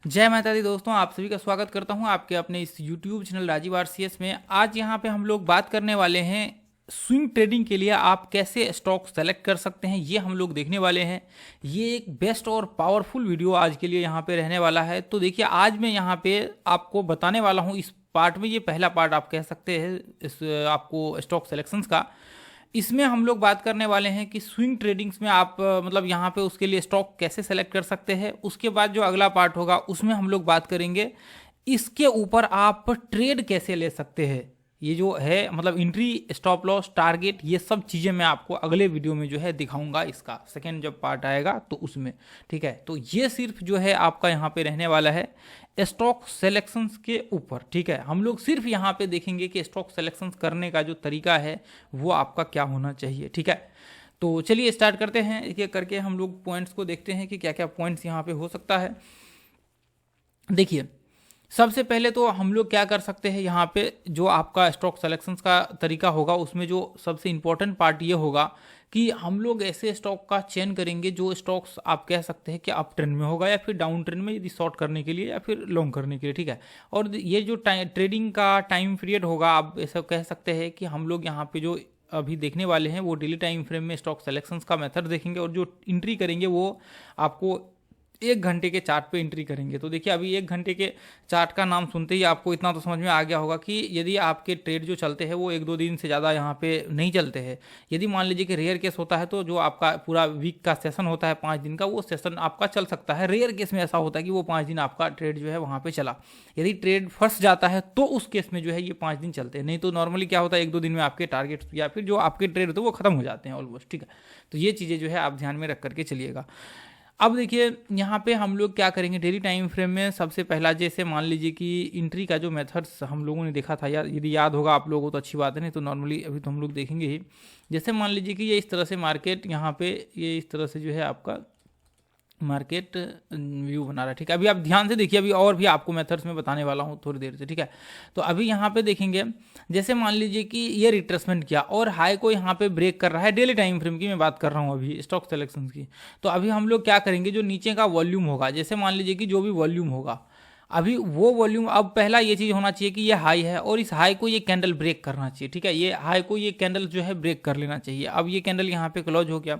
जय माता दी दोस्तों, आप सभी का स्वागत करता हूं आपके अपने इस YouTube चैनल राजीव आरसीएस में। आज यहां पे हम लोग बात करने वाले हैं स्विंग ट्रेडिंग के लिए आप कैसे स्टॉक सेलेक्ट कर सकते हैं, ये हम लोग देखने वाले हैं। ये एक बेस्ट और पावरफुल वीडियो आज के लिए यहाँ पे रहने वाला है। तो देखिए, आज मैं यहाँ पे आपको बताने वाला हूँ इस पार्ट में, ये पहला पार्ट आप कह सकते हैं इस आपको स्टॉक सेलेक्शंस का। इसमें हम लोग बात करने वाले हैं कि स्विंग ट्रेडिंग्स में आप मतलब यहाँ पे उसके लिए स्टॉक कैसे सेलेक्ट कर सकते हैं। उसके बाद जो अगला पार्ट होगा उसमें हम लोग बात करेंगे इसके ऊपर आप ट्रेड कैसे ले सकते हैं। ये जो है मतलब एंट्री, स्टॉप लॉस, टारगेट, ये सब चीज़ें मैं आपको अगले वीडियो में जो है दिखाऊंगा। इसका सेकेंड जब पार्ट आएगा तो उसमें, ठीक है। तो ये सिर्फ जो है आपका यहाँ पे रहने वाला है स्टॉक सिलेक्शंस के ऊपर, ठीक है। हम लोग सिर्फ यहाँ पे देखेंगे कि स्टॉक सिलेक्शंस करने का जो तरीका है वो आपका क्या होना चाहिए, ठीक है। तो चलिए स्टार्ट करते हैं। एक एक करके हम लोग पॉइंट्स को देखते हैं कि क्या क्या पॉइंट्स यहाँ पे हो सकता है। देखिए, सबसे पहले तो हम लोग क्या कर सकते हैं, यहाँ पे जो आपका स्टॉक सिलेक्शंस का तरीका होगा उसमें जो सबसे इम्पोर्टेंट पार्ट ये होगा कि हम लोग ऐसे स्टॉक का चयन करेंगे जो स्टॉक्स आप कह सकते हैं कि अप ट्रेंड में होगा या फिर डाउन ट्रेंड में, यदि शॉर्ट करने के लिए या फिर लॉन्ग करने के लिए, ठीक है। और ये जो ट्रेडिंग का टाइम पीरियड होगा, आप ऐसा कह सकते हैं कि हम लोग यहाँ पे जो अभी देखने वाले हैं वो डेली टाइम फ्रेम में स्टॉक सिलेक्शंस का मेथड देखेंगे, और जो एंट्री करेंगे वो आपको 1 घंटे के चार्ट पे एंट्री करेंगे। तो देखिए, अभी 1 घंटे के चार्ट का नाम सुनते ही आपको इतना तो समझ में आ गया होगा कि यदि आपके ट्रेड जो चलते हैं वो 1-2 दिन से ज़्यादा यहाँ पे नहीं चलते हैं। यदि मान लीजिए कि रेयर केस होता है तो जो आपका पूरा वीक का सेशन होता है 5 दिन का, वो सेशन आपका चल सकता है। रेयर केस में ऐसा होता है कि वो 5 दिन आपका ट्रेड जो है वहाँ पर चला। यदि ट्रेड फंस जाता है तो उस केस में जो है ये 5 दिन चलते हैं। नहीं तो नॉर्मली क्या होता है, 1-2 दिन में आपके टारगेट्स या फिर जो आपके ट्रेड होते हैं वो खत्म हो जाते हैं ऑलमोस्ट, ठीक है। तो ये चीज़ें जो है आप ध्यान में रख करके चलिएगा। अब देखिए, यहाँ पे हम लोग क्या करेंगे डेली टाइम फ्रेम में। सबसे पहला, जैसे मान लीजिए कि एंट्री का जो मेथड्स हम लोगों ने देखा था, यार यदि याद होगा आप लोगों को तो अच्छी बात है, नहीं तो नॉर्मली अभी तो हम लोग देखेंगे ही। जैसे मान लीजिए कि ये इस तरह से मार्केट यहाँ पे ये इस तरह से जो है आपका मार्केट व्यू बना रहा है, ठीक है। अभी आप ध्यान से देखिए, अभी और भी आपको मेथड्स में बताने वाला हूँ थोड़ी देर से, ठीक है। तो अभी यहाँ पे देखेंगे, जैसे मान लीजिए कि ये रिट्रेसमेंट किया और हाई को यहाँ पे ब्रेक कर रहा है। डेली टाइम फ्रेम की मैं बात कर रहा हूँ अभी, स्टॉक सिलेक्शंस की। तो अभी हम लोग क्या करेंगे, जो नीचे का वॉल्यूम होगा, जैसे मान लीजिए कि जो भी वॉल्यूम होगा अभी वो वॉल्यूम, अब पहला ये चीज़ होना चाहिए कि ये हाई है और इस हाई को ये कैंडल ब्रेक करना चाहिए, ठीक है। ये हाई को ये कैंडल जो है ब्रेक कर लेना चाहिए। अब ये कैंडल यहाँ पे क्लोज हो गया।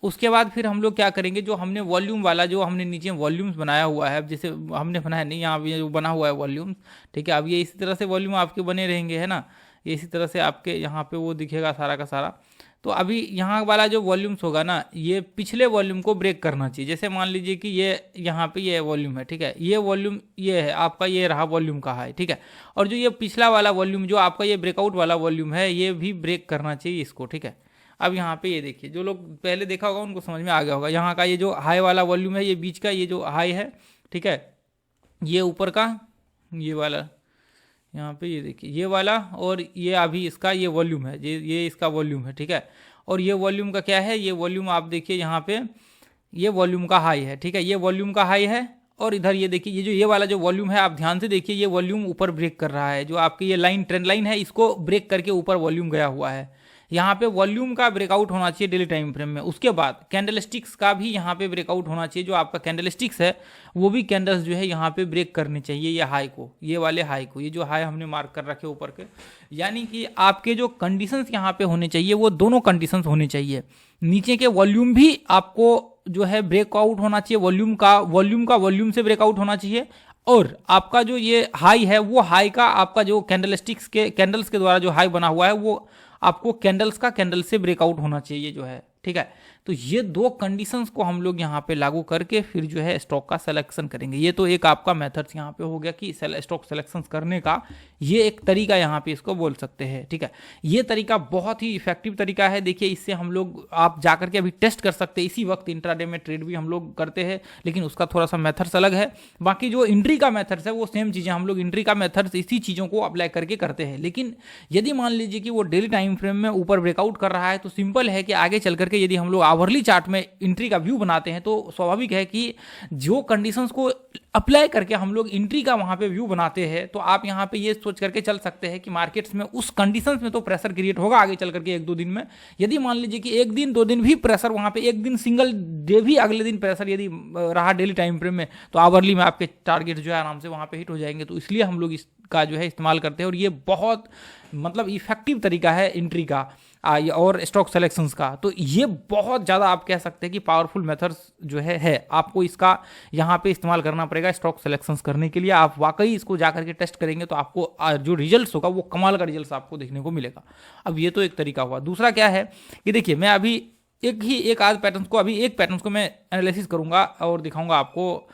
उसके बाद फिर हम लोग क्या करेंगे, जो हमने वॉल्यूम वाला, जो हमने नीचे वॉल्यूम्स बनाया हुआ है, जैसे हमने बनाया नहीं, यहाँ पे जो बना हुआ है वॉल्यूम्स, ठीक है। अब ये इसी तरह से वॉल्यूम आपके बने रहेंगे, है ना। ये इसी तरह से आपके यहाँ पे वो दिखेगा सारा का सारा। तो अभी यहाँ वाला जो वॉल्यूम्स होगा ना, ये पिछले वॉल्यूम को ब्रेक करना चाहिए। जैसे मान लीजिए कि ये यहाँ पे ये वॉल्यूम है, ठीक है। ये वॉल्यूम ये है आपका, ये रहा वॉल्यूम का हाई, ठीक है। और जो ये पिछला वाला वॉल्यूम, जो आपका ये ब्रेकआउट वाला वॉल्यूम है, ये भी ब्रेक करना चाहिए इसको, ठीक है। अब यहाँ पे ये देखिए, जो लोग पहले देखा होगा उनको समझ में आ गया होगा। यहाँ का ये जो हाई वाला वॉल्यूम है, ये बीच का ये जो हाई है, ठीक है। ये ऊपर का ये वाला, यहाँ पे ये देखिए ये वाला, और ये अभी इसका ये वॉल्यूम है, ये इसका वॉल्यूम है, ठीक है। और ये वॉल्यूम का क्या है, ये वॉल्यूम आप देखिए यहाँ पे ये वॉल्यूम का हाई है, ठीक है। ये वॉल्यूम का हाई है। और इधर ये देखिए, ये जो ये वाला जो वॉल्यूम है, आप ध्यान से देखिए, ये वॉल्यूम ऊपर ब्रेक कर रहा है। जो आपकी ये लाइन, ट्रेंड लाइन है, इसको ब्रेक करके ऊपर वॉल्यूम गया हुआ है। यहाँ पे वॉल्यूम का ब्रेकआउट होना चाहिए डेली टाइम फ्रेम में। उसके बाद कैंडल स्टिक्स का भी यहाँ पे ब्रेकआउट होना चाहिए। जो आपका कैंडल स्टिक्स है वो भी कैंडल्स जो है यहाँ पे ब्रेक करने चाहिए, ये हाई को, ये वाले हाई को, ये जो हाई हमने मार्क कर रखे ऊपर के। यानी कि आपके जो कंडीशंस यहाँ पे होने चाहिए वो दोनों कंडीशंस होने चाहिए। नीचे के वॉल्यूम भी आपको जो है ब्रेकआउट होना चाहिए, वॉल्यूम से ब्रेकआउट होना चाहिए। और आपका जो ये हाई है, वो हाई का आपका जो कैंडलस्टिक्स के कैंडल्स के द्वारा जो हाई बना हुआ है, वो आपको कैंडल से ब्रेकआउट होना चाहिए जो है, ठीक है। तो ये 2 कंडीशंस को हम लोग यहाँ पे लागू करके फिर जो है स्टॉक का सिलेक्शन करेंगे। ये तो एक आपका मेथड्स यहाँ पे हो गया कि स्टॉक सिलेक्शन करने का ये एक तरीका यहाँ पे इसको बोल सकते हैं, ठीक है। ये तरीका बहुत ही इफेक्टिव तरीका है। देखिए, इससे हम लोग आप जा करके अभी टेस्ट कर सकते हैं। इसी वक्त इंट्राडे में ट्रेड भी हम लोग करते हैं, लेकिन उसका थोड़ा सा मेथड्स अलग है। बाकी जो एंट्री का मेथड्स है वो सेम चीज़ें, हम लोग एंट्री का मेथड्स इसी चीज़ों को अप्लाई करके करते हैं। लेकिन यदि मान लीजिए कि वो डेली टाइम फ्रेम में ऊपर ब्रेकआउट कर रहा है, तो सिंपल है कि आगे चल करके यदि हम लोग आवरली चार्ट में एंट्री का व्यू बनाते हैं तो स्वाभाविक है कि जो कंडीशंस को अप्लाई करके हम लोग एंट्री का वहाँ पे व्यू बनाते हैं, तो आप यहाँ पे ये सोच करके चल सकते हैं कि मार्केट्स में उस कंडीशंस में तो प्रेशर क्रिएट होगा आगे चल करके 1-2 दिन में। यदि मान लीजिए कि 1 दिन 2 दिन भी प्रेशर वहाँ पे, एक दिन सिंगल डे भी अगले दिन प्रेशर यदि रहा डेली टाइम फ्रेम में, तो आवरली में आपके टारगेट जो है आराम से वहाँ पे हिट हो जाएंगे। तो इसलिए हम लोग इसका जो है इस्तेमाल करते हैं, और ये बहुत मतलब इफेक्टिव तरीका है एंट्री का और स्टॉक सिलेक्शंस का। तो ये बहुत ज़्यादा आप कह सकते हैं कि पावरफुल मेथड्स जो है आपको इसका यहाँ पे इस्तेमाल करना पड़ेगा स्टॉक सिलेक्शंस करने के लिए। आप वाकई इसको जा करके टेस्ट करेंगे तो आपको जो रिजल्ट्स होगा वो कमाल का रिजल्ट्स आपको देखने को मिलेगा। अब ये तो एक तरीका हुआ। दूसरा क्या है कि देखिए, मैं अभी एक आध पैटर्न को, अभी एक पैटर्न को मैं एनालिसिस करूंगा और दिखाऊंगा आपको,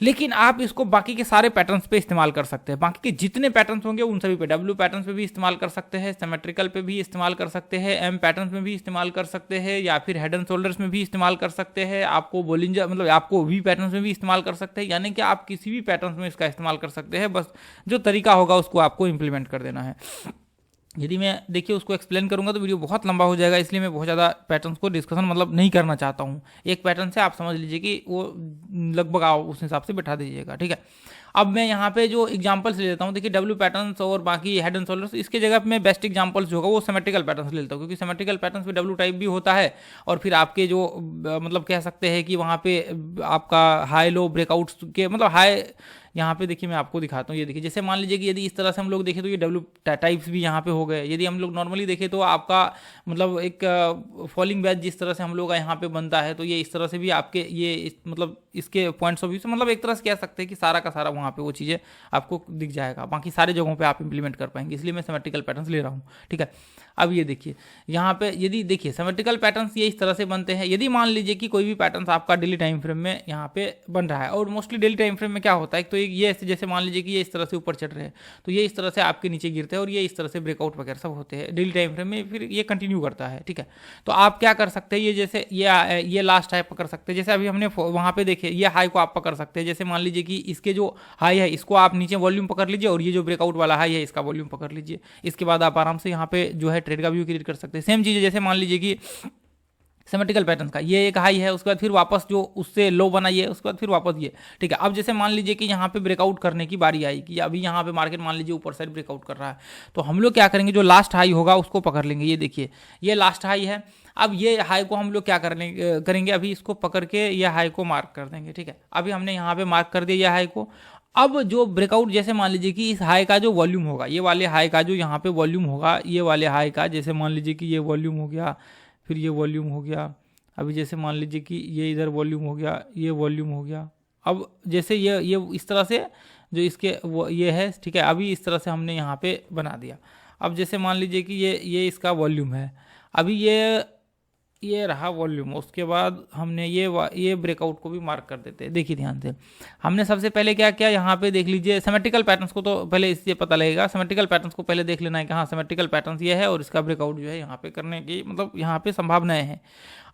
लेकिन आप इसको बाकी के सारे पैटर्न्स पे इस्तेमाल कर सकते हैं। बाकी के जितने पैटर्न्स होंगे उन सभी पे, डब्ल्यू पैटर्न्स पे भी इस्तेमाल कर सकते हैं, सिमेट्रिकल पे भी इस्तेमाल कर सकते हैं, एम पैटर्न्स में भी इस्तेमाल कर सकते हैं, या फिर हेड एंड शोल्डर्स में भी इस्तेमाल कर सकते हैं, आपको बोलिंजर मतलब आपको वी पैटर्न्स में भी इस्तेमाल कर सकते हैं। यानी कि आप किसी भी पैटर्न्स में इसका इस्तेमाल कर सकते हैं, बस जो तरीका होगा उसको आपको इंप्लीमेंट कर देना है। यदि मैं देखिए उसको एक्सप्लेन करूंगा तो वीडियो बहुत लंबा हो जाएगा, इसलिए मैं बहुत ज़्यादा पैटर्न्स को डिस्कशन मतलब नहीं करना चाहता हूँ। एक पैटर्न से आप समझ लीजिए कि वो लगभग आप उस हिसाब से बैठा दीजिएगा, ठीक है। अब मैं यहाँ पे जो एग्जांपल्स ले लेता हूँ, देखिए डब्ल्यू पैटर्न्स और बाकी हेड एंड शोल्डर्स, इसके जगह पे मैं बेस्ट एग्जांपल्स जो होगा वो सिमेट्रिकल पैटर्न्स ले लेता हूँ, क्योंकि सिमेट्रिकल पैटर्न्स पे डब्ल्यू टाइप भी होता है, और फिर आपके जो मतलब कह सकते हैं कि वहाँ पे आपका हाई लो ब्रेकआउट्स के मतलब हाई, यहाँ पे देखिए मैं आपको दिखाता हूँ। ये देखिए, जैसे मान लीजिए कि यदि इस तरह से हम लोग देखें तो ये डब्ल्यू टाइप्स भी यहाँ पे हो गए। यदि हम लोग नॉर्मली देखें तो आपका मतलब एक फॉलिंग बैच जिस तरह से हम लोग का यहाँ पे बनता है, तो ये इस तरह से भी आपके ये मतलब इसके पॉइंट्स ऑफ व्यू से मतलब एक तरह से कह सकते हैं कि सारा का सारा वहाँ पे वो चीज़ें आपको दिख जाएगा, बाकी सारे जगहों पे आप इंप्लीमेंट कर पाएंगे, इसलिए मैं सिमेट्रिकल पैटर्न्स ले रहा हूँ, ठीक है। अब ये देखिए यहाँ पे, यदि देखिए सिमेट्रिकल पैटर्न्स ये इस तरह से बनते हैं। यदि मान लीजिए कि कोई भी पैटर्न्स आपका डेली टाइम फ्रेम में यहाँ पे बन रहा है, और मोस्टली डेली टाइम फ्रेम में क्या होता है, तो ये जैसे मान लीजिए कि ये इस तरह से ऊपर चढ़ रहे हैं, तो ये इस तरह से आपके नीचे गिरते हैं, और ये इस तरह से ब्रेकआउट वगैरह सब होते हैं डेली टाइम फ्रेम में, फिर ये कंटिन्यू करता है, ठीक है। तो आप क्या कर सकते हैं, ये जैसे ये लास्ट हाई पकड़ सकते हैं, जैसे अभी हमने वहाँ पे देखे ये हाई को आप पकड़ सकते हैं। जैसे मान लीजिए कि इसके जो हाई है इसको आप नीचे वॉल्यूम पकड़ लीजिए, और ये जो ब्रेकआउट वाला हाई है इसका वॉल्यूम पकड़ लीजिए। इसके बाद आप आराम से यहाँ पे जो है ट्रेड का व्यू क्रिएट कर सकते हैं। सेम चीज़ है, जैसे मान लीजिए कि सिमेट्रिकल पैटर्न का ये एक हाई है, उसके बाद फिर वापस जो उससे लो बना ये, उसके बाद फिर वापस ये, ठीक है। अब जैसे मान लीजिए कि यहाँ पे ब्रेकआउट करने की बारी आई कि अभी यहाँ पे मार्केट मान लीजिए ऊपर साइड ब्रेकआउट कर रहा है, तो हम लोग क्या करेंगे, जो लास्ट हाई होगा उसको पकड़ लेंगे। ये देखिए ये लास्ट हाई है। अब ये हाई को हम लोग क्या करेंगे, अभी इसको पकड़ के ये हाई को मार्क कर देंगे, ठीक है। अभी हमने यहाँ पे मार्क कर दिया ये हाई को। अब जो ब्रेकआउट, जैसे मान लीजिए कि इस हाई का जो वॉल्यूम होगा, ये वाले हाई का जो यहाँ पे वॉल्यूम होगा, ये वाले हाई का, जैसे मान लीजिए कि ये वॉल्यूम हो गया, फिर ये वॉल्यूम हो गया, अभी जैसे मान लीजिए कि ये इधर वॉल्यूम हो गया, ये वॉल्यूम हो गया। अब जैसे ये इस तरह से जो इसके वो ये है, ठीक है। अभी इस तरह से हमने यहाँ पे बना दिया। अब जैसे मान लीजिए कि ये इसका वॉल्यूम है, अभी ये रहा वॉल्यूम। उसके बाद हमने ये ब्रेकआउट को भी मार्क कर देते हैं। देखिए ध्यान से, हमने सबसे पहले क्या किया, यहाँ पे देख लीजिए सिमेट्रिकल पैटर्न्स को तो पहले इससे पता लगेगा, सिमेट्रिकल पैटर्न्स को पहले देख लेना है कि हाँ सिमेट्रिकल पैटर्न्स ये है, और इसका ब्रेकआउट जो है यहाँ पे करने की मतलब यहाँ पे संभावनाएं हैं,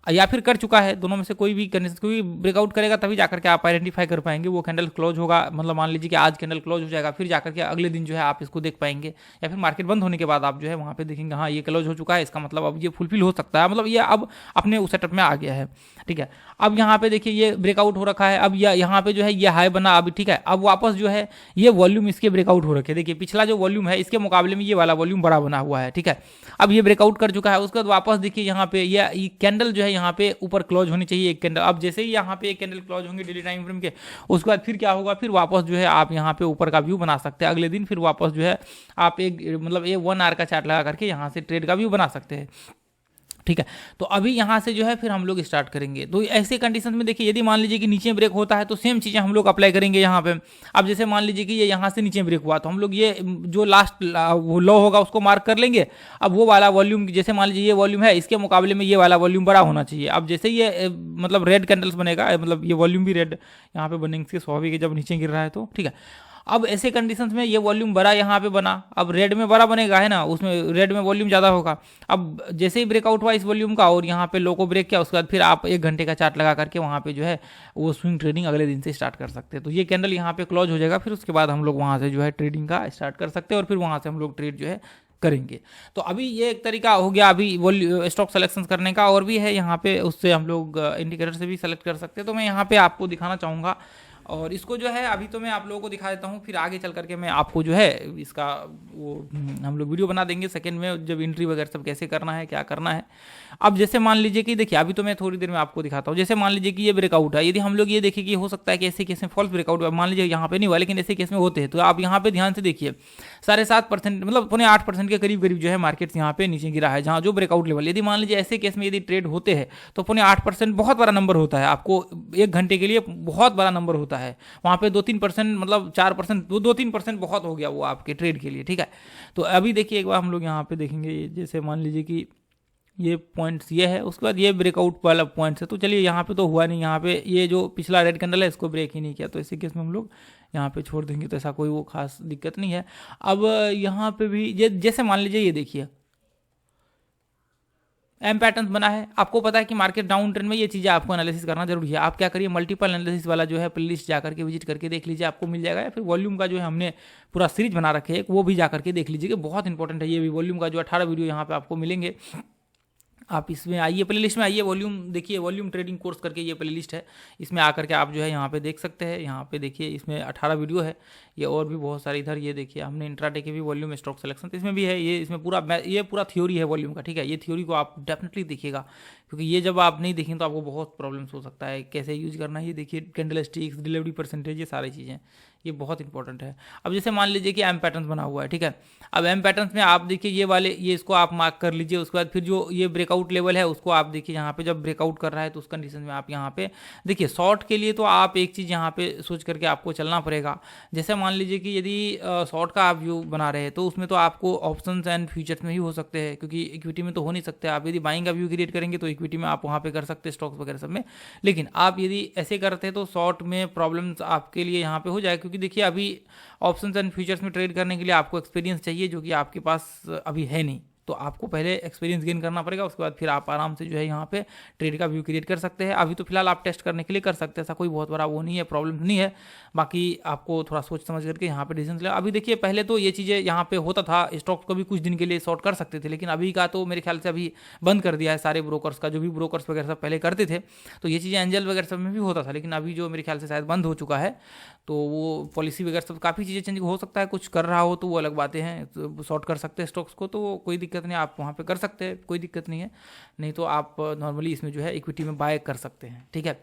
या फिर कर चुका है। दोनों में से कोई भी कंडीशन, कोई ब्रेकआउट करेगा तभी जाकर के आप आइडेंटिफाई कर पाएंगे। वो कैंडल क्लोज होगा, मतलब मान लीजिए कि आज कैंडल क्लोज हो जाएगा, फिर जाकर के अगले दिन जो है आप इसको देख पाएंगे, या फिर मार्केट बंद होने के बाद आप जो है वहाँ पे देखेंगे हाँ ये क्लोज हो चुका है, इसका मतलब अब ये फुलफिल हो सकता है, मतलब ये अब अपने उस सेटअप में आ गया है, ठीक है। अब यहाँ पे देखिए ये ब्रेकआउट हो रखा है, अब यहाँ पे जो है ये हाई बना अभी, ठीक है। अब वापस जो है ये वॉल्यूम इसके ब्रेकआउट हो रखे, देखिए पिछला जो वॉल्यूम है इसके मुकाबले में ये वाला वॉल्यूम बड़ा बना हुआ है, ठीक है। अब ये ब्रेकआउट कर चुका है, उसके बाद वापस देखिए यहाँ पे ये कैंडल जो है यहाँ पे ऊपर क्लोज होनी चाहिए एक कैंडल। अब जैसे ही यहाँ पे एक कैंडल क्लोज होंगे डेली टाइम फ्रेम के, उसके बाद फिर क्या होगा, फिर वापस जो है आप यहाँ पे ऊपर का व्यू बना सकते हैं अगले दिन। फिर वापस जो है आप एक मतलब ये 1 आवर का चार्ट लगा करके यहाँ से ट्रेड का व्यू बना सकते हैं, ठीक है। तो अभी यहाँ से जो है फिर हम लोग स्टार्ट करेंगे। तो ऐसे कंडीशन में देखिए, यदि मान लीजिए कि नीचे ब्रेक होता है तो सेम चीज़ें हम लोग अप्लाई करेंगे यहाँ पे। अब जैसे मान लीजिए कि ये यहाँ से नीचे ब्रेक हुआ, तो हम लोग ये जो लास्ट वो लो होगा उसको मार्क कर लेंगे। अब वो वाला वॉल्यूम, जैसे मान लीजिए ये वॉल्यूम है, इसके मुकाबले में ये वाला वॉल्यूम बड़ा होना चाहिए। अब जैसे ये मतलब रेड कैंडल्स बनेगा, मतलब ये वॉल्यूम भी रेड यहाँ पे बनेंगे, स्वाभाविक है जब नीचे गिर रहा है तो, ठीक है। अब ऐसे कंडीशंस में ये वॉल्यूम बड़ा यहाँ पे बना, अब रेड में बड़ा बनेगा है ना, उसमें रेड में वॉल्यूम ज़्यादा होगा। अब जैसे ही ब्रेकआउट हुआ इस वॉल्यूम का और यहाँ पे लो को ब्रेक किया, उसके बाद फिर आप 1 घंटे का चार्ट लगा करके वहाँ पे जो है वो स्विंग ट्रेडिंग अगले दिन से स्टार्ट कर सकते हैं। तो ये कैंडल यहाँ पे क्लोज हो जाएगा, फिर उसके बाद हम लोग वहाँ से जो है ट्रेडिंग का स्टार्ट कर सकते हैं, और फिर वहाँ से हम लोग ट्रेड जो है करेंगे। तो अभी ये एक तरीका हो गया अभी स्टॉक सिलेक्शन करने का, और भी है यहाँ पे, उससे हम लोग इंडिकेटर से भी सेलेक्ट कर सकते हैं। तो मैं यहाँ पे आपको दिखाना चाहूँगा और इसको जो है अभी तो मैं आप लोगों को दिखा देता हूँ, फिर आगे चल करके मैं आपको जो है इसका वो हम लोग वीडियो बना देंगे सेकंड में, जब एंट्री वगैरह सब कैसे करना है क्या करना है। अब जैसे मान लीजिए कि देखिए अभी तो मैं थोड़ी देर में आपको दिखाता हूँ। जैसे मान लीजिए कि ये ब्रेकआउट है, यदि हम लोग ये देखें कि हो सकता है कि ऐसे केस में फॉल्स ब्रेकआउट, मान लीजिए यहाँ पे नहीं हुआ लेकिन ऐसे केस में होते हैं, तो आप यहाँ पे ध्यान से देखिए 7.5% मतलब 7.5% के करीब करीब जो है मार्केट यहाँ पे नीचे गिरा है, जहाँ जो ब्रेकआउट लेवल। यदि मान लीजिए ऐसे केस में यदि ट्रेड होते हैं तो 8.5% बहुत बड़ा नंबर होता है, आपको 1 घंटे के लिए बहुत बड़ा नंबर होता है। वहाँ पे 2-3% मतलब 4%, 2-3% बहुत हो गया वो आपके ट्रेड के लिए, ठीक है। तो अभी देखिए एक बार हम लोग यहाँ पे देखेंगे, जैसे मान लीजिए कि ये पॉइंट्स ये है, उसके बाद ये ब्रेकआउट वाला पॉइंट्स है, तो चलिए यहाँ पे तो हुआ नहीं, यहाँ पे ये जो पिछला रेड कैंडल है इसको ब्रेक ही नहीं किया, तो इसी केस में हम लोग यहाँ पे छोड़ देंगे, तो ऐसा कोई वो खास दिक्कत नहीं है। अब यहाँ पे भी ये जैसे मान लीजिए ये देखिए एम पैटर्न बना है, आपको पता है कि मार्केट डाउन ट्रेंड में ये चीज़ें आपको एनालिसिस करना जरूरी है। आप क्या करिए, मल्टीपल एनालिसिस वाला जो है प्लेलिस्ट जाकर के विजिट करके देख लीजिए, आपको मिल जाएगा। या फिर वॉल्यूम का जो है हमने पूरा सीरीज बना रखे है, वो भी जाकर के देख लीजिए, बहुत इंपॉर्टेंट है ये भी। वॉल्यूम का जो 18 वीडियो यहाँ पे आपको मिलेंगे, आप इसमें आइए, प्लेलिस्ट में आइए, वॉल्यूम देखिए, वॉल्यूम ट्रेडिंग कोर्स करके ये प्लेलिस्ट है, इसमें आकर के आप जो है यहाँ पे देख सकते हैं। यहाँ पे देखिए इसमें 18 वीडियो है, ये और भी बहुत सारे इधर ये देखिए हमने इंट्राडे के भी वॉल्यूम स्टॉक सिलेक्शन, तो इसमें भी है ये, इसमें पूरा थ्योरी है वॉल्यूम का, ठीक है। ये थ्योरी को आप डेफिनेटली देखिएगा, क्योंकि ये जब आप नहीं देखें तो आपको बहुत प्रॉब्लम्स हो सकता है, कैसे यूज करना है। ये देखिए कैंडल स्टिक्स, डिलीवरी परसेंटेज, ये सारी चीज़ें ये बहुत इंपॉर्टेंट है। अब जैसे मान लीजिए कि एम पैटर्न्स बना हुआ है, ठीक है। अब एम पैटर्न्स में आप देखिए ये वाले, ये इसको आप मार्क कर लीजिए। उसके बाद फिर जो ये ब्रेकआउट लेवल है उसको आप देखिए, यहाँ पे जब ब्रेकआउट कर रहा है तो उस कंडीशन में आप यहाँ पे देखिए शॉर्ट के लिए तो आप एक चीज़ यहाँ पे सोच करके आपको चलना पड़ेगा। जैसे मान लीजिए कि यदि शॉर्ट का आप व्यू बना रहे हैं तो उसमें तो आपको ऑप्शंस एंड फ्यूचर्स में ही हो सकते हैं, क्योंकि इक्विटी में तो हो नहीं सकते। आप यदि बाइंग का व्यू क्रिएट करेंगे तो इक्विटी में आप वहाँ पे कर सकते हैं, स्टॉक्स वगैरह सब में। लेकिन आप यदि ऐसे करते हैं तो शॉर्ट में प्रॉब्लम्स आपके लिए यहाँ पे हो जाए, क्योंकि देखिए अभी ऑप्शंस एंड फ्यूचर्स में ट्रेड करने के लिए आपको एक्सपीरियंस चाहिए, जो कि आपके पास अभी है नहीं। तो आपको पहले एक्सपीरियंस गेन करना पड़ेगा, उसके बाद फिर आप आराम से जो है यहाँ पे ट्रेड का व्यू क्रिएट कर सकते हैं। अभी तो फिलहाल आप टेस्ट करने के लिए कर सकते हैं, ऐसा कोई बहुत बड़ा वो नहीं है, प्रॉब्लम नहीं है। बाकी आपको थोड़ा सोच समझ करके यहाँ पे डिसीजन ले। अभी देखिए पहले तो ये चीज़ें यहाँ पे होता था, स्टॉक्स को भी कुछ दिन के लिए शॉर्ट कर सकते थे, लेकिन अभी का तो मेरे ख्याल से अभी बंद कर दिया है सारे ब्रोकर्स का, जो भी ब्रोकर्स वगैरह सब पहले करते थे। तो ये चीज़ें एंजल वगैरह सब में भी होता था, लेकिन अभी जो मेरे ख्याल से शायद बंद हो चुका है। तो वो पॉलिसी वगैरह सब काफ़ी चीज़ें चेंज हो सकता है, कुछ कर रहा हो तो वो अलग बातें हैं। तो शॉर्ट कर सकते हैं स्टॉक्स को, तो कोई दिक्कत नहीं, आप वहाँ पे कर सकते हैं, कोई दिक्कत नहीं है। नहीं तो आप नॉर्मली इसमें जो है इक्विटी में बाय कर सकते हैं, ठीक है।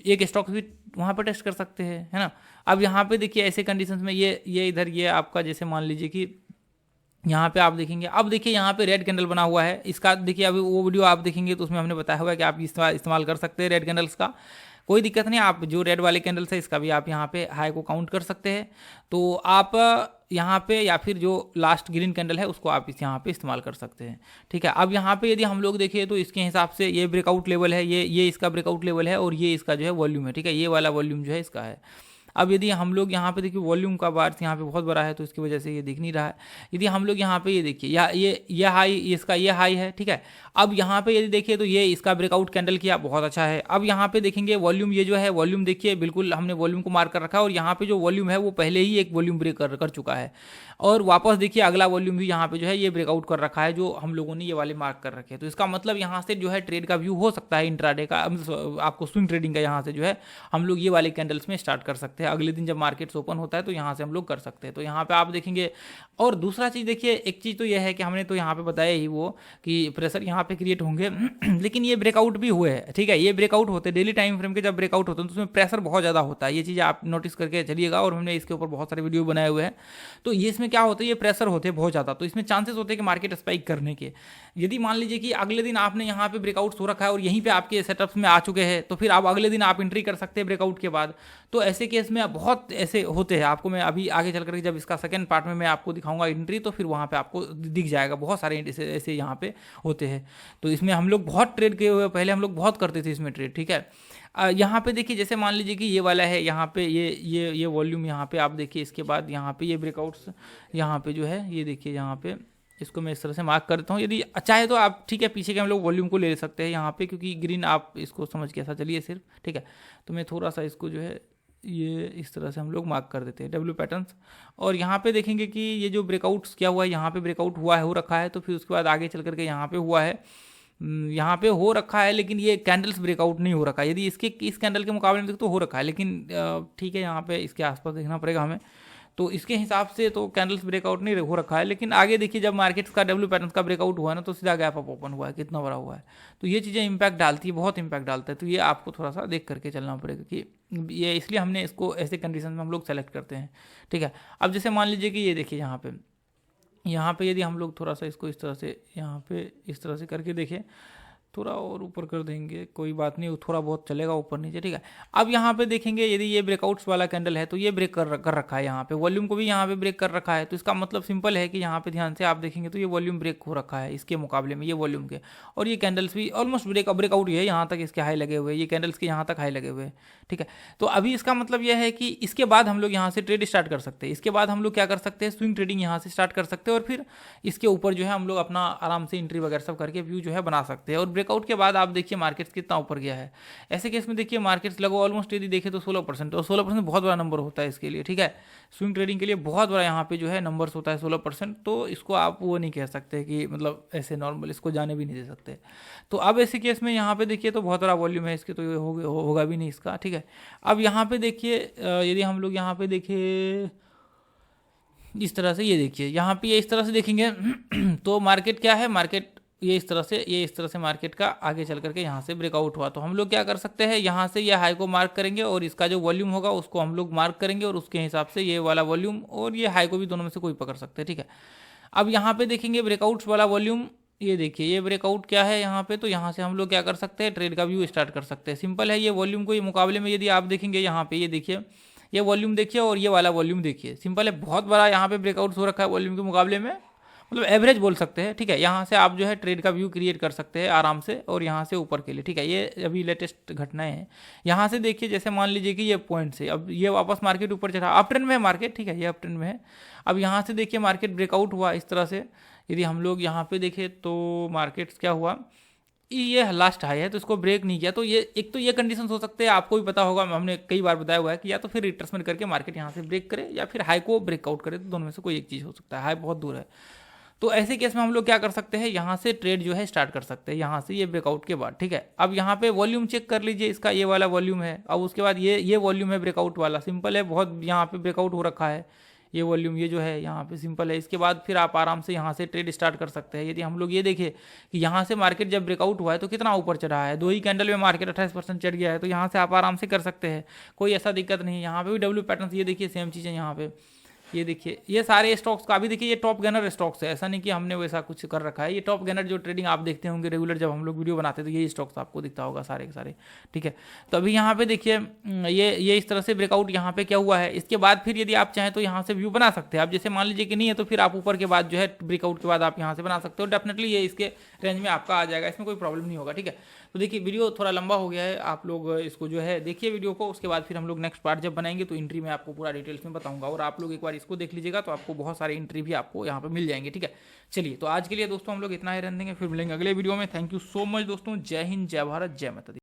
एक स्टॉक भी वहाँ पर टेस्ट कर सकते हैं, है ना। अब यहाँ पे देखिए ऐसे कंडीशंस में ये इधर ये आपका जैसे मान लीजिए कि यहाँ पे आप देखेंगे, अब देखिए यहाँ पे रेड कैंडल बना हुआ है, इसका देखिए अभी वो वीडियो आप देखेंगे तो उसमें हमने बताया हुआ है कि आप इस्तेमाल कर सकते हैं रेड कैंडल्स का, कोई दिक्कत नहीं। आप जो रेड वाले कैंडल्स है इसका भी आप यहाँ पे हाई को काउंट कर सकते हैं। तो आप यहाँ पे या फिर जो लास्ट ग्रीन कैंडल है उसको आप इस यहाँ पे इस्तेमाल कर सकते हैं, ठीक है। अब यहाँ पे यदि हम लोग देखें तो इसके हिसाब से ये ब्रेकआउट लेवल है, ये इसका ब्रेकआउट लेवल है, और ये इसका जो है वॉल्यूम है, ठीक है। ये वाला वॉल्यूम जो है इसका है। अब यदि हम लोग यहाँ पे देखिए वॉल्यूम का बार यहाँ पे बहुत बड़ा है, तो इसकी वजह से ये दिख नहीं रहा है। यदि हम लोग यहाँ पे ये देखिए, या ये हाई, इसका ये हाई है, ठीक है। अब यहाँ पे यदि देखिए तो ये इसका ब्रेकआउट कैंडल किया, बहुत अच्छा है। अब यहाँ पे देखेंगे वॉल्यूम, ये जो है वॉल्यूम देखिए बिल्कुल हमने वॉल्यूम को मार्क कर रखा है, और यहाँ पे जो वॉल्यूम है वो पहले ही एक वॉल्यूम ब्रेक कर चुका है। और वापस देखिए अगला वॉल्यूम भी यहाँ पे जो है ये ब्रेकआउट कर रखा है, जो हम लोगों ने ये वाले मार्क कर रखे हैं। तो इसका मतलब यहाँ से जो है ट्रेड का व्यू हो सकता है, इंट्राडे का, आपको स्विंग ट्रेडिंग का यहाँ से जो है हम लोग ये वाले कैंडल्स में स्टार्ट कर सकते हैं। अगले दिन जब मार्केट्स ओपन होता है तो यहाँ से हम लोग कर सकते हैं। तो यहाँ पे आप देखेंगे। और दूसरा चीज़ देखिए, एक चीज़ तो यह है कि हमने तो यहाँ पे बताया ही वो कि प्रेशर यहाँ पे क्रिएट होंगे, लेकिन ये ब्रेकआउट भी हुए हैं, ठीक है। ये ब्रेकआउट होते हैं डेली टाइम फ्रेम के, जब ब्रेकआउट होते हैं तो उसमें प्रेशर बहुत ज़्यादा होता है। ये चीज़ आप नोटिस करके चलिएगा, और हमने इसके ऊपर बहुत सारे वीडियो बनाए हुए हैं। तो ये इसमें क्या होता है, ये प्रेशर होते हैं बहुत ज़्यादा, तो इसमें चांसेस होते हैं कि मार्केट स्पाइक करने के। यदि मान लीजिए कि अगले दिन आपने यहाँ पे ब्रेकआउट हो रखा है और यहीं पे आपके सेटअप्स में आ चुके हैं, तो फिर आप अगले दिन आप एंट्री कर सकते हैं ब्रेकआउट के बाद। तो ऐसे केस में बहुत ऐसे होते हैं, आपको मैं अभी आगे चल करके जब इसका सेकंड पार्ट में मैं आपको दिखाऊंगा एंट्री, तो फिर वहाँ पे आपको दिख जाएगा, बहुत सारे ऐसे यहाँ पे होते हैं। तो इसमें हम लोग बहुत ट्रेड किए हुए, पहले हम लोग बहुत करते थे इसमें ट्रेड, ठीक है। यहाँ पे देखिए, जैसे मान लीजिए कि ये वाला है, यहाँ पे ये वॉल्यूम यहाँ पे आप देखिए, इसके बाद यहाँ पे ये ब्रेकआउट्स यहाँ पे जो है ये देखिए, यहाँ पे इसको मैं इस तरह से मार्क कर देता हूँ। यदि चाहे तो आप, ठीक है, पीछे के हम लोग वॉल्यूम को ले सकते हैं यहाँ पे, क्योंकि ग्रीन आप इसको समझ के ऐसा चलिए सिर्फ, ठीक है। तो मैं थोड़ा सा इसको जो है ये इस तरह से हम लोग मार्क कर देते हैं डब्ल्यू पैटर्न्स। और यहाँ पे देखेंगे कि ये जो ब्रेकआउट्स क्या हुआ है, यहाँ पे ब्रेकआउट हुआ है, हो रखा है, तो फिर उसके बाद आगे चल करके यहाँ पे हुआ है यहाँ पे हो रखा है, लेकिन ये कैंडल्स ब्रेकआउट नहीं हो रखा है। यदि इसके इस कैंडल के मुकाबले में देखो तो हो रखा है, लेकिन ठीक है, यहाँ पे इसके आसपास देखना पड़ेगा हमें। तो इसके हिसाब से तो कैंडल्स ब्रेकआउट नहीं हो रखा है, लेकिन आगे देखिए जब मार्केट्स का डब्ल्यू पैटर्न का ब्रेकआउट हुआ है ना, तो सीधा गैप अप ओपन हुआ है, कितना बड़ा हुआ है। तो ये चीज़ें इंपैक्ट डालती है, बहुत इंपैक्ट डालता है। तो ये आपको थोड़ा सा देख करके चलना पड़ेगा कि ये, इसलिए हमने इसको ऐसे कंडीशन में हम लोग सेलेक्ट करते हैं, ठीक है। अब जैसे मान लीजिए कि ये देखिए यहाँ पे यदि हम लोग थोड़ा सा इसको इस तरह से यहाँ पे इस तरह से करके देखें, थोड़ा और ऊपर कर देंगे, कोई बात नहीं, थोड़ा बहुत चलेगा ऊपर नीचे, ठीक है। अब यहाँ पे देखेंगे यदि ये ब्रेकआउट्स वाला कैंडल है तो ये ब्रेक कर रखा है, यहाँ पे वॉल्यूम को भी यहाँ पे ब्रेक कर रखा है। तो इसका मतलब सिंपल है कि यहाँ पे ध्यान से आप देखेंगे तो ये वॉल्यूम ब्रेक हो रखा है इसके मुकाबले में, ये वॉल्यूम के, और ये कैंडल्स भी ऑलमोस्ट ब्रेकआउट ही है, यहाँ तक इसके हाई लगे हुए, ये कैंडल्स के यहाँ तक हाई लगे हुए हैं, ठीक है। तो अभी इसका मतलब यह है कि इसके बाद हम लोग यहाँ से ट्रेड स्टार्ट कर सकते हैं। इसके बाद हम लोग क्या कर सकते हैं, स्विंग ट्रेडिंग यहाँ से स्टार्ट कर सकते हैं, और फिर इसके ऊपर जो है हम लोग अपना आराम से एंट्री वगैरह सब करके व्यू जो है बना सकते हैं। और ब्रेकआउट के बाद आप देखिए मार्केट्स कितना ऊपर गया है। ऐसे केस में देखिए मार्केट्स लगभग ऑलमोस्ट यदि देखें तो 16%, और 16% बहुत बड़ा नंबर होता है इसके लिए, ठीक है। स्विंग ट्रेडिंग के लिए बहुत बड़ा यहाँ पे जो है नंबर्स होता है 16%। तो इसको आप वो नहीं कह सकते कि मतलब ऐसे नॉर्मल इसको जाने भी नहीं दे सकते। तो अब ऐसे केस में यहाँ पे देखिए तो बहुत बड़ा वॉल्यूम है इसके, तो ये होगा भी नहीं इसका, ठीक है। अब यहाँ पे देखिए यदि हम लोग यहाँ पे देखें इस तरह से, ये देखिए यहाँ पे ये इस तरह से देखेंगे तो मार्केट क्या है, मार्केट ये इस तरह से मार्केट का आगे चल करके यहाँ से ब्रेकआउट हुआ। तो हम लोग क्या कर सकते हैं, यहाँ से ये हाई को मार्क करेंगे और इसका जो वॉल्यूम होगा उसको हम लोग मार्क करेंगे, और उसके हिसाब से ये वाला वॉल्यूम और ये हाई को भी दोनों में से कोई पकड़ सकते हैं, ठीक है। अब यहाँ पे देखेंगे ब्रेकआउट्स वाला वॉल्यूम, ये देखिए ये ब्रेकआउट क्या है यहाँ पे, तो यहाँ से हम लोग क्या कर सकते हैं, ट्रेड का व्यू स्टार्ट कर सकते हैं। सिंपल है, ये वॉल्यूम को ये मुकाबले में यदि आप देखेंगे यहाँ पे, ये देखिए ये वॉल्यूम देखिए और ये वाला वॉल्यूम देखिए, सिंपल है, बहुत बड़ा यहाँ पे ब्रेकआउट हो रखा है वॉल्यूम के मुकाबले में, मतलब एवरेज बोल सकते हैं, ठीक है। यहाँ से आप जो है ट्रेड का व्यू क्रिएट कर सकते हैं आराम से, और यहाँ से ऊपर के लिए, ठीक है। ये अभी लेटेस्ट घटनाएं हैं। यहाँ से देखिए जैसे मान लीजिए कि ये पॉइंट से अब ये वापस मार्केट ऊपर चढ़ा, अप ट्रेंड में है मार्केट, ठीक है, ये अप ट्रेंड में है। अब यहाँ से देखिए मार्केट ब्रेकआउट हुआ इस तरह से, यदि हम लोग यहाँ पे देखें तो मार्केट्स क्या हुआ, ये लास्ट हाई है तो इसको ब्रेक नहीं किया। तो ये एक तो ये कंडीशन हो सकते हैं, आपको भी पता होगा, हमने कई बार बताया हुआ है कि या तो फिर रिट्रेसमेंट करके मार्केट यहाँ से ब्रेक करे या फिर हाई को ब्रेकआउट करे, तो दोनों में से कोई एक चीज़ हो सकता है, हाई बहुत दूर है। तो ऐसे केस में हम लोग क्या कर सकते हैं, यहाँ से ट्रेड जो है स्टार्ट कर सकते हैं, यहाँ से ये ब्रेकआउट के बाद, ठीक है। अब यहाँ पे वॉल्यूम चेक कर लीजिए, इसका ये वाला वॉल्यूम है, अब उसके बाद ये वॉल्यूम है ब्रेकआउट वाला, सिंपल है, बहुत यहाँ पे ब्रेकआउट हो रखा है ये वॉल्यूम, ये जो है यहाँ पे सिंपल है। इसके बाद फिर आप आराम से यहाँ से ट्रेड स्टार्ट कर सकते हैं। यदि हम लोग ये देखें कि यहाँ से मार्केट जब ब्रेकआउट हुआ है तो कितना ऊपर चढ़ा है, 2 ही कैंडल में मार्केट 28% चढ़ गया है, तो यहाँ से आप आराम से कर सकते हैं, कोई ऐसा दिक्कत नहीं। यहाँ पे भी डब्ल्यू पैटर्न, ये देखिए सेम चीज़ है यहाँ पे, ये देखिए ये सारे स्टॉक्स का, अभी देखिए ये टॉप गेनर स्टॉक्स है, ऐसा नहीं कि हमने वैसा कुछ कर रखा है। ये टॉप गेनर जो ट्रेडिंग आप देखते होंगे रेगुलर, जब हम लोग वीडियो बनाते हैं तो ये स्टॉक्स आपको दिखता होगा सारे के सारे, ठीक है। तो अभी यहाँ पे देखिए ये इस तरह से ब्रेकआउट यहाँ पे क्या हुआ है। इसके बाद फिर यदि आप चाहें तो यहाँ से व्यू बना सकते हैं। आप जैसे मान लीजिए कि नहीं है तो फिर आप ऊपर के बाद जो है ब्रेकआउट के बाद आप यहाँ से बना सकते हो, डेफिनेटली ये इसके रेंज में आपका आ जाएगा, इसमें कोई प्रॉब्लम नहीं होगा, ठीक है। तो देखिए वीडियो थोड़ा लंबा हो गया है, आप लोग इसको जो है देखिए वीडियो को, उसके बाद फिर हम लोग नेक्स्ट पार्ट जब बनाएंगे तो एंट्री में आपको पूरा डिटेल्स में बताऊंगा, और आप लोग एक बार इसको देख लीजिएगा तो आपको बहुत सारे एंट्री भी आपको यहाँ पे मिल जाएंगे, ठीक है। चलिए तो आज के लिए दोस्तों हम लोग इतना ही रहने देंगे, फिर मिलेंगे अगले वीडियो में। थैंक यू सो मच दोस्तों, जय हिंद, जय भारत, जय माता दी।